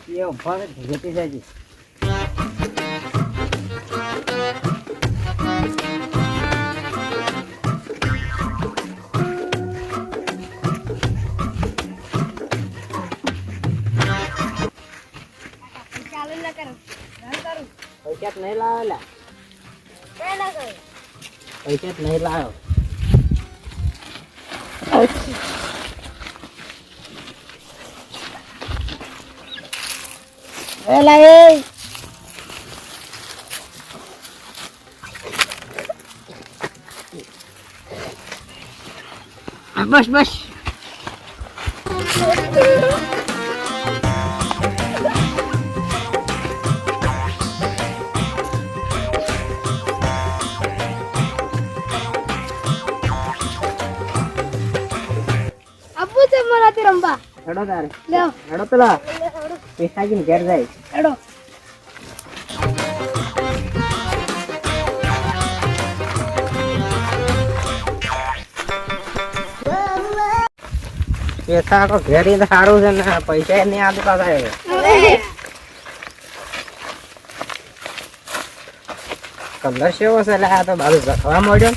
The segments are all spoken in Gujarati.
ये ऊपर घेती जाएगी। पैसा नहीं लाया पैसा नहीं लाया बस बस अब्बू से मराती रंबा हेडो तारे ले हेडो तला पैसा की घर जाए हेडो पैसा को घेरी तो सारू से ना पैसा नहीं आते पास आएगा कलर से वो से लाया तो बालू रखवा मॉडल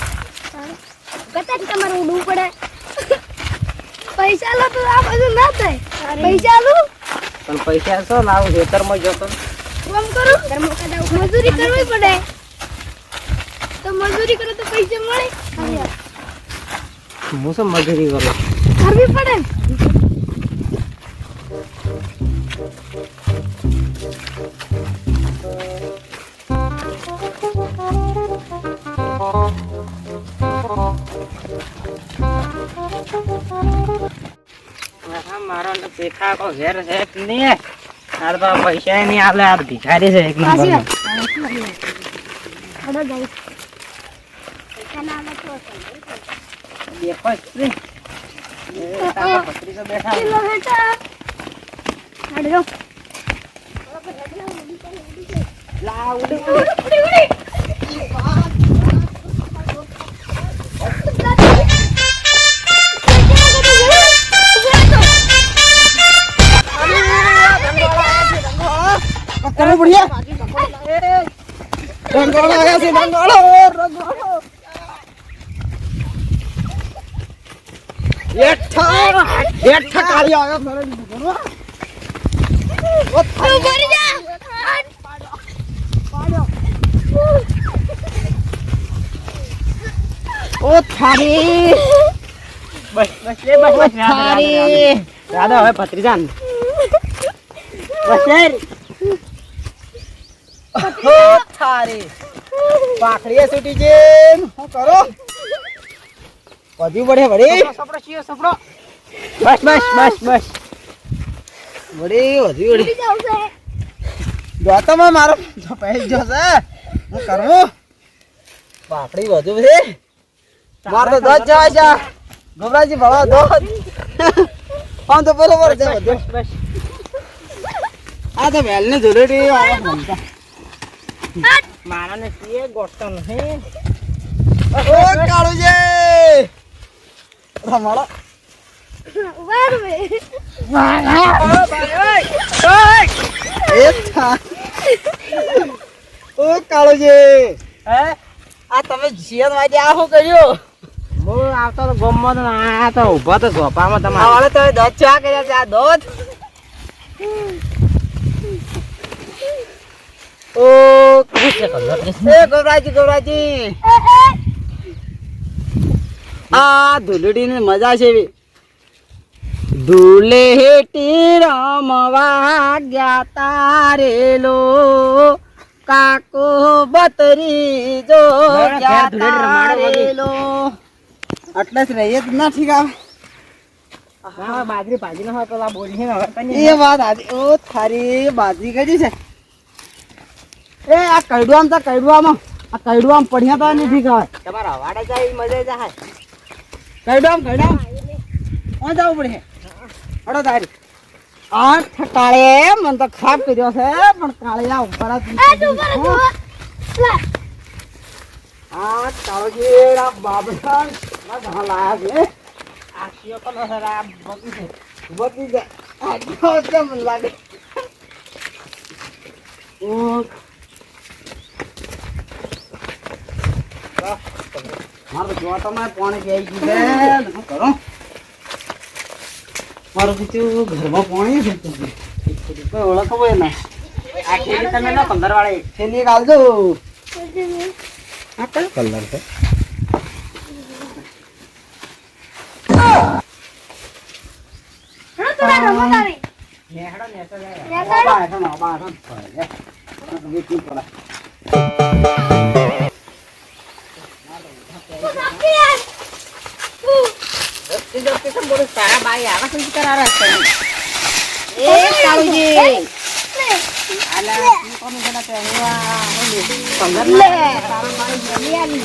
कता તમારે ઉડવું પડે પૈસા લો તો આ બધું ના થાય પૈસા લો પણ પૈસા શું લાવું ખેતર માં જતો કામ કરો મજૂરી કરવી પડે તો મજૂરી કરો તો પૈસા મળે હું શું મજૂરી કરું કરવી પડે मारो ने पेठा को घेर है कि नहीं है यार तो पैसा ही नहीं आले यार भिखारी से एक नंबर में हेडो गाइस पैसा ना आले तो देखो स्त्री ये ताका पत्री से बैठा लो बेटा हेडो ला उड़ी उड़ी उड़ी चलो बढ़िया रंगोला आया से रंगोला ये ठा काली आया मेरे रंगोला ओ तू मर जा ओ थारी बस बस ले बस बस थारी राधा है पत्रीजान बस यार ओ थारी पाखड़िया छूटी जेन હું કરો વધુ બડે બડે સપડો ચિયો સપડો બસ બસ બસ બસ બડે વધુ બડે ઉડી જાવ છે જોતો માં મારો જો પહેલ જો છે હું કરું પાખડી વધુ છે માર તો દોત જવા જા ગોબરાજી ભળો દોત આમ તો બરોબર છે બસ બસ આ તો વેલ ને જોડેડી આવા મનતા मारा ने किए गोटन है ओ काळूजे रमाळा वर में वाला ओ भाई ओए ए था ओ काळूजे हे आ તમે જીયન વાડી આહો કર્યો મો આવતો તો ગમમાં તો આ તો ઊભા તો ઝોપામાં તમારે આ વાળે તો દોત ચા કર્યા છે આ દોત ओ किसे कलर ए गोबराजी आ धुलड़ी ने मजा छे धूले हेटी रमवा गया तारेलो काको बतरी जो गया तारेलो એટલે જ રહીએ તો ના ઠીક આવે હા બાજરી ભાજી ન હોય તો આ બોલી ને હવે એ વાત આજી ઓ થારી બાજરી કરી છે ए आ कइडुआम ता कइडुआम आ कइडुआम पढ़िया तो नहीं ठीक है તમારા વાડે જાય મજા જાય કઈડમ ઓ જાવ પડે હડો તારી આઠ કાળે મન તો ખાપ કર્યો છે પણ કાળિયા ઉપર આ કાળજીરા બાબા ના ઘા લાયા છે આ કયો તો નસરા બગી છે બગી જાય આ જો કેમ લાગે મારું જો તમે પાણી પી ગયું છે શું કરો મારું બીજું ઘરમાં પાણી છે કોઈ ઓળખ હોય ને આ થેલી તમે લો 15 વાળી થેલી ગાલજો આ કયો કલર છે હા તો રમો તારે નેહડો નેસો લે નેસો. બાર વીટી પડા તારા બાઈ આવા શું કરાર હશે એ કાળુજી આલા કોણ ગણા તે હુઆ પંદર લે તારા બાઈ જલ્દી આલી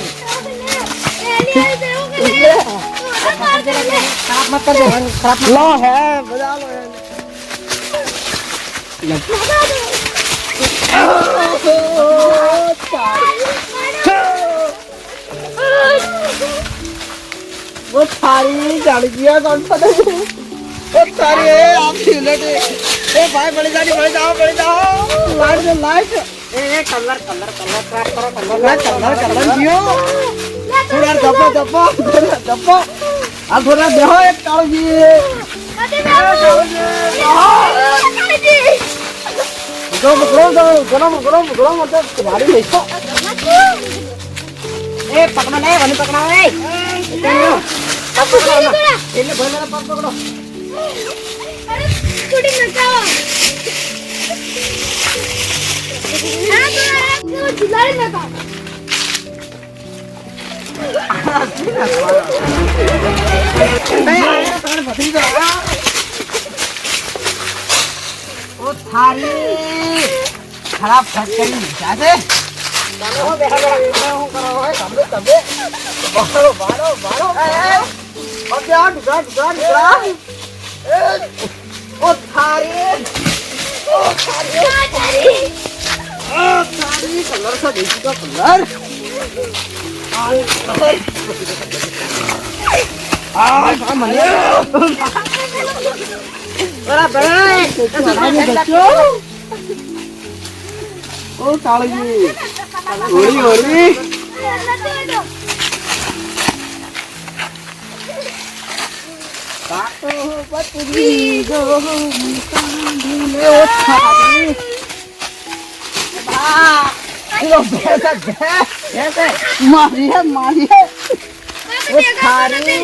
ખરાબ મત કરજો ખરાબ લો હે બજા લો वो थारी चढ़ गया कौन पता वो थारी है आप लेटे ए भाई बड़ी जाओ लाइट ए कलर कलर कलर क्रैक करो कलर जियो थोड़ा दबो अब थोड़ा देखो एक काल जी गरम मतलब तुम्हारी नहीं तो ए पकड़ना नहीं बनी पकड़ना है पकड़ो इन्हें भाई मेरा पग पकड़ो अरे शूटिंग मचाओ हां तो झुलाने लगा ओ थारी खराब फटकरी जाते हो देखा बड़ा हो करो है तबे बारो अब जा डुगा ओ थारी कलर सा देखी का कलर मने बड़ा बच्चों ओ काली जी होली काटो पतली जो मुकांडले ओ थारी लो ऐसे मारिए ओ थारी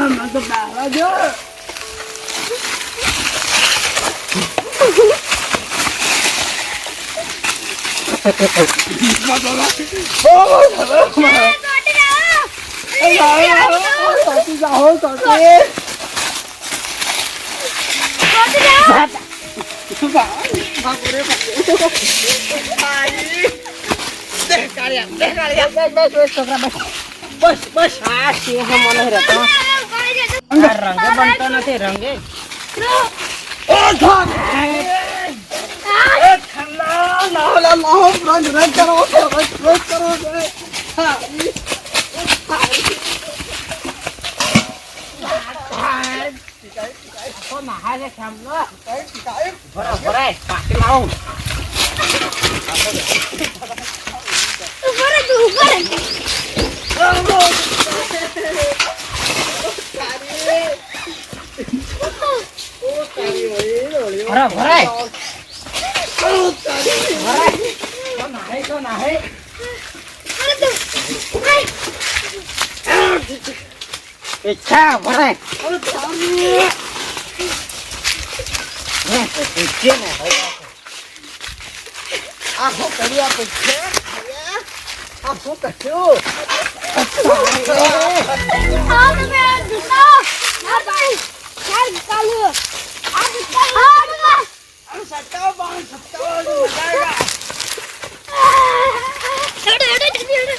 मैं तो डाला जो बस हाँ सिंह मन रहता रंग बनता नहीं रंगे इच्छा भरे आंखों करिया पीछे आंखों कच्चू हाँ तो मैं दूसरा हाँ भाई यार कालू आप इसका हाँ मम्मा हम सट्टा बांध सकते हो मजा आएगा हटे ओह नो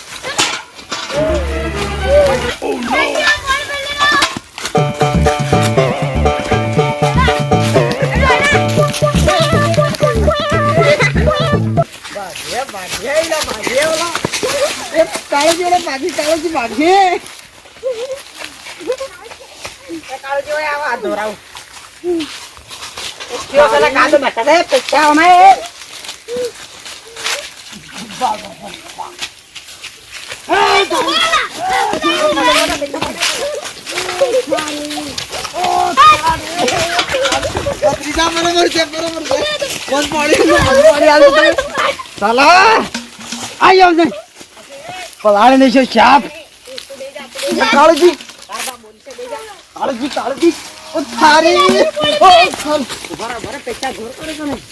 काळजी मागे काळजी आवा दोराव કેવો પેલા કાદો બેઠા છે પૈસા અમે ત્રીજા બરોબર છે કોણ પાડી ચાલો આયો ને પલાળે નહીં છે શાપ કાળજી કાળજી ઓ થારી ઓ બરાબર પૈસા જોર કરે તો નહીં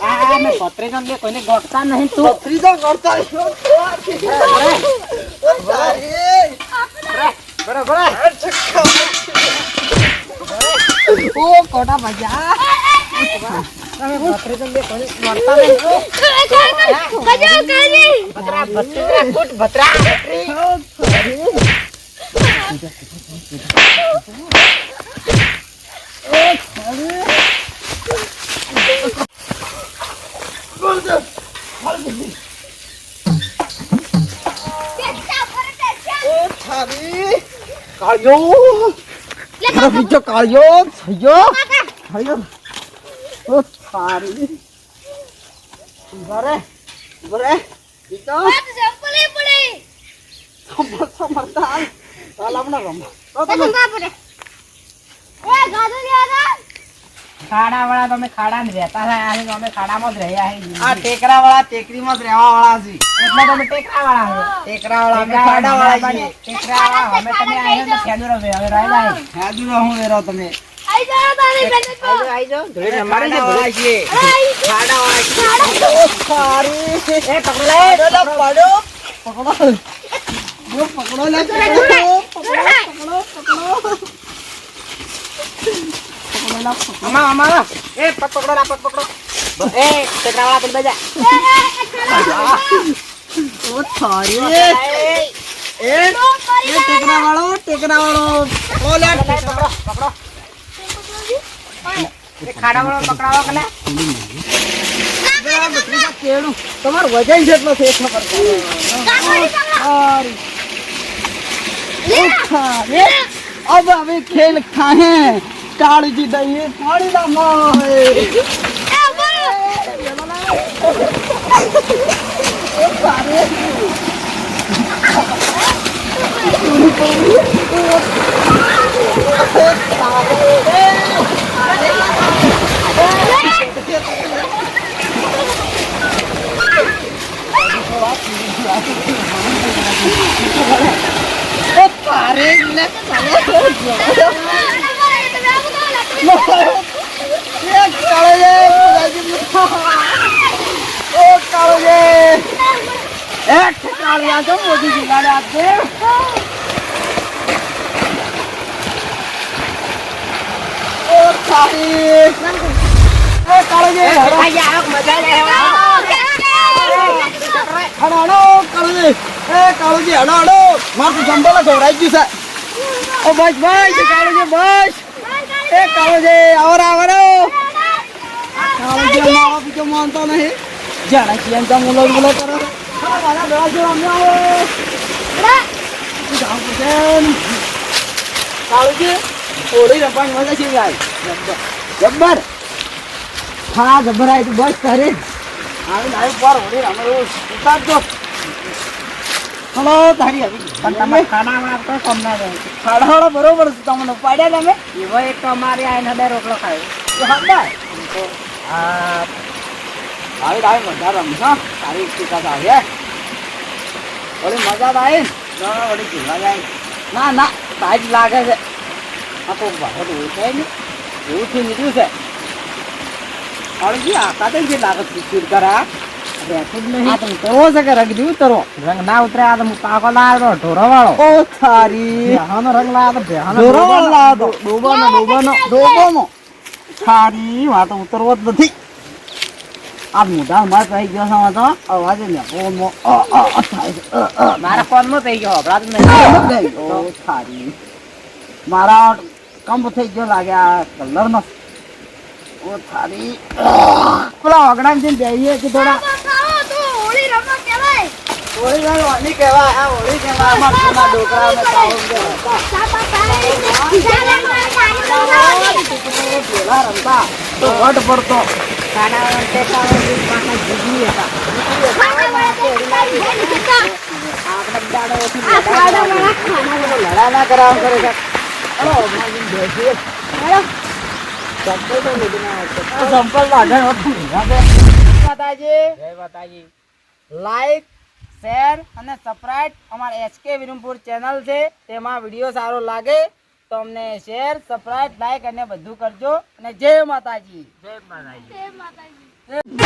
આ મે પત્રિકા લે કોઈને ગોઠતા નહીં તું ત્રીજા કરતા ઓ થારી બરાબર ઓ કોટા ભજા તમે પત્રિકા લે કોઈને ગોઠતા નહીં બતરા બતરા ફૂટ બતરા કાળિયો બીજો કાળિયો થયો ઓ થારી બરે બીજો સમરતા ચાલ આપણા રમ ખાડા વાળા તમે ખાડા ને રહેતા થાય આ અમે ખાડામાં જ રહ્યા હે આ ટેકરા વાળા ટેકરીમાં જ રહેવા વાળા છે એટલે તમે ટેકરા વાળા છો ટેકરા વાળા અમે ખાડા વાળા છીએ ટેકરા વાળા અમે તમે આયા તો ખેડૂરો હવે રહેલા હે હાજુરો હું વેરો તમે આઈ જાઓ ધોઈ રમાડી છે વાળા છીએ ખાડા વાળા ઓ થારી એ પકડો લે પકડો જો પકડો લે અમા એ પકડો રા પકડો એ ટેકરા વાળા પેલી બજા ઓ થારી એ ટેકરા વાળો પકડો લે પકડો એ ખાડા વાળો પકડાવો કને તમારું વજન જેટલો છે ખબર अब अभी खेल खाए काली दही पानी ना माए मानता नहीं जाना चाहिए तो मुलो मुलो करो वाला बड़ा जो हमने कालू ओड़ी रपान मजा छी गाय जब्बर हां जब्बर आई तो बस करे आवे लाइव पर ओड़ी हमरो उतार दो हेलो धारी अभी પણ તમે ખાડા વાળા તો કમ ના રહે ખાડા બરોબર છે તમને પાડ્યા તમે એવો એક તો અમારે આઈને બે રોટલો ખાયો તો હાડા આ આવી આવી મજા રમશો સારી ટીકા આવે ઓલી મજા આવે ના ઓલી જીવા જાય ના ના તાજ લાગે છે આ તો ભાગો તો છે ને એવું થી નીકળ્યું છે અળજી આકા તો જે લાગે છે કરા બેઠું જ નહીં આ તમે તરો છે કે રંગ દીવું તરો રંગ ના ઉતરે આ તો હું પાકો લાવ્યો ઢોરો વાળો ઓ થારી બેહાનો રંગ લાવ્યો તો બેહાનો ઢોરો વાળો લાવ્યો ડોબાનો થારી વા તો ઉતરવો જ નથી આ મોઢા માર થઈ ગયો છે તો અવાજ ને ઓમો થાય મારા ફોનમાં પઈ ગયો હબળા તો નહીં ઓ થારી મારા કંપ થઈ ગયો લાગે આ કલર નો ઓ થારી પેલા અગડામ જઈને બેહીએ કે થોડા હોળી વાળી કહેવાય આ હોળી કહેવાય અમાર સોના ડોકરાને પેલા રમતા તો વટ પડતો ખાનાવાળા ટેકાવાળા પાછા જીગી હતા. આપણે દાડો ઓછી લડા ના કરાવ કરે છે. હલો મારી બેસી ચપ્પલ તો લીધી ના આવતો. સંપલ લાગે માતાજી જય માતાજી. લાઈક શેર અને સબસ્ક્રાઇબ અમારા એસકે વિરમપુર ચેનલ છે તેમાં વિડીયો સારો લાગે તો અમને શેર સબસ્ક્રાઇબ લાઈક અને બધું કરજો અને જય માતાજી. જય માતાજી. જય માતાજી.